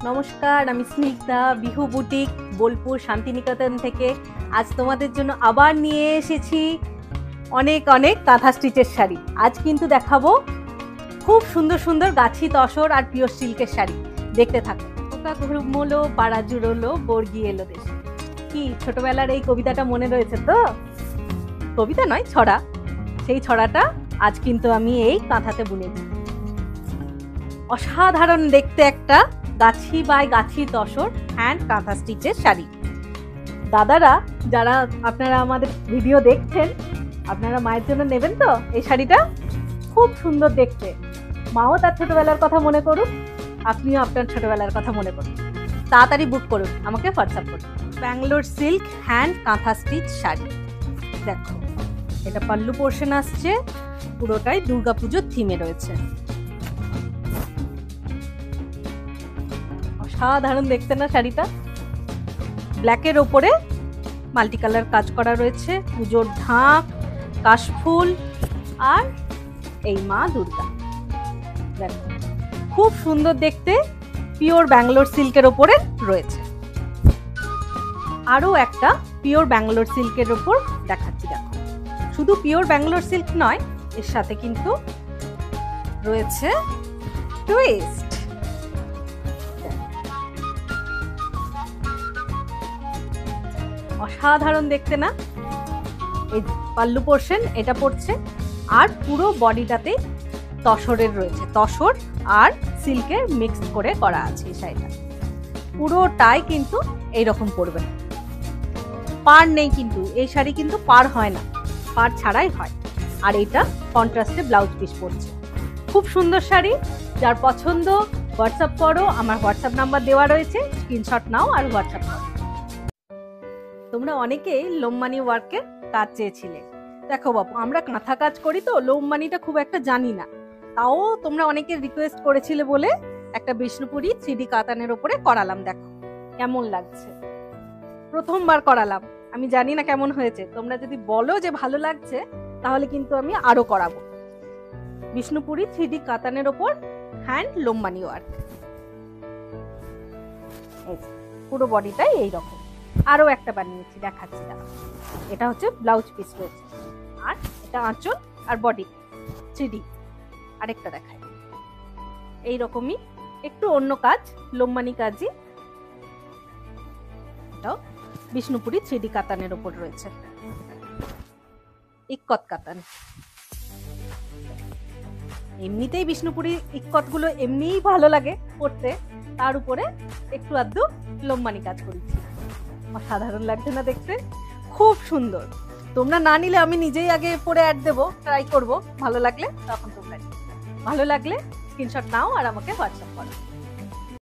নমস্কার, আমি স্নিগ্ধা বিহু বুটিক বোলপুর শান্তিনিকেতন থেকে। আজ তোমাদের জন্য আবার নিয়ে এসেছি অনেক অনেক কাঁথা স্টিচের শাড়ি। আজ কিন্তু দেখাবো খুব সুন্দর সুন্দর গাছি তসর আর পিওর সিল্কের শাড়ি। দেখতে থাকো। পোকা ঘুমলো, পাড়া জুড়লো, বর্গি এলো দেশে। কি ছোটবেলার এই কবিতাটা মনে রয়েছে তো? কবিতা নয়, ছড়া। সেই ছড়াটা আজ কিন্তু আমি এই কাঁথাতে বুনেছি। অসাধারণ দেখতে একটা গাছি বাই গাছি তসর হ্যান্ড কাঁথা স্টিচের শাড়ি। দাদারা যারা আপনারা আমাদের ভিডিও দেখছেন, আপনারা মায়ের জন্য নেবেন তো এই শাড়িটা? খুব সুন্দর দেখতে। মাও তার ছোটবেলার কথা মনে করুন, আপনিও আপনার ছোটবেলার কথা মনে করুন। তাড়াতাড়ি বুক করুন, আমাকে হোয়াটসঅ্যাপ করুন। ব্যাঙ্গালোর সিল্ক হ্যান্ড কাঁথা স্টিচ শাড়ি। দেখো, এটা পাল্লু পোর্শন আসছে, পুরোটাই দুর্গাপুজোর থিমে রয়েছে। অসাধারণ দেখতে না শাড়িটা? ব্ল্যাকের ওপরে মাল্টি কালার কাজ করা রয়েছে, পুজোর ঢাক, কাশফুল আর এই মা দুর্গা। দেখো, খুব সুন্দর দেখতে, পিওর ব্যাঙ্গালোর সিল্কের ওপরে রয়েছে। আরও একটা পিওর ব্যাঙ্গালোর সিল্কের ওপর দেখাচ্ছি। দেখো, শুধু পিওর ব্যাঙ্গালোর সিল্ক নয়, এর সাথে কিন্তু রয়েছে টুইস্ট। অসাধারণ দেখতে না? এই পাল্লু পোর্শন এটা পড়ছে, আর পুরো বডিটাতে তসরের রয়েছে। তসর আর সিল্কের মিক্স করে করা আছে এই শাড়িটা। পুরোটাই কিন্তু এইরকম পড়বে। পাড় নেই কিন্তু, এই শাড়ি কিন্তু পাড় হয় না, পাড় ছাড়াই হয়। আর এটা কন্ট্রাস্টে ব্লাউজ পিস পড়ছে। খুব সুন্দর শাড়ি। যার পছন্দ হোয়াটসঅ্যাপ করো, আমার হোয়াটসঅ্যাপ নাম্বার দেওয়া রয়েছে, স্ক্রিনশট নাও আর হোয়াটসঅ্যাপ করো। তোমরা অনেকেই লোমমানি ওয়ার্কের কাজ চেয়েছিলে। দেখো বাবু, আমরা কাঁথা কাজ করি তো লোমমানিটা খুব একটা জানি না, তাও তোমরা অনেকে রিকোয়েস্ট করেছিলে বলে একটা বিষ্ণুপুরি 3D কাতানের ওপরে করালাম। দেখো কেমন লাগছে, প্রথমবার করালাম, আমি জানি না কেমন হয়েছে। তোমরা যদি বলো যে ভালো লাগছে, তাহলে কিন্তু আমি আরো করাবো। বিষ্ণুপুরি 3D কাতানের ওপর হ্যান্ড লোমমানি ওয়ার্ক। পুরো বডিটাই এইরকম। আরো একটা বানিয়েছি, দেখাচ্ছি দাঁড়াও। এটা হচ্ছে ব্লাউজ পিস রয়েছে, আর এটা আঁচল আর বডি 3D। আরেকটা দেখাই, এইরকমই একটু অন্য কাজ, লোমমানি কাজই। এটাও বিষ্ণুপুরি 3D কাতানের ওপর রয়েছে, ইক্কত কাতান। এমনিতেই বিষ্ণুপুরি ইক্কত গুলো এমনিই ভালো লাগে পড়তে, তার উপরে একটু আধটু লোমমানি কাজ করেছি। অসাধারণ লাগছে না দেখতে? খুব সুন্দর। তোমরা না নিলে আমি নিজেই আগে পরে অ্যাড দেবো, ট্রাই করবো। ভালো লাগলে তখন তোমরা, ভালো লাগলে স্ক্রিনশট নাও আর আমাকে হোয়াটসঅ্যাপ করো।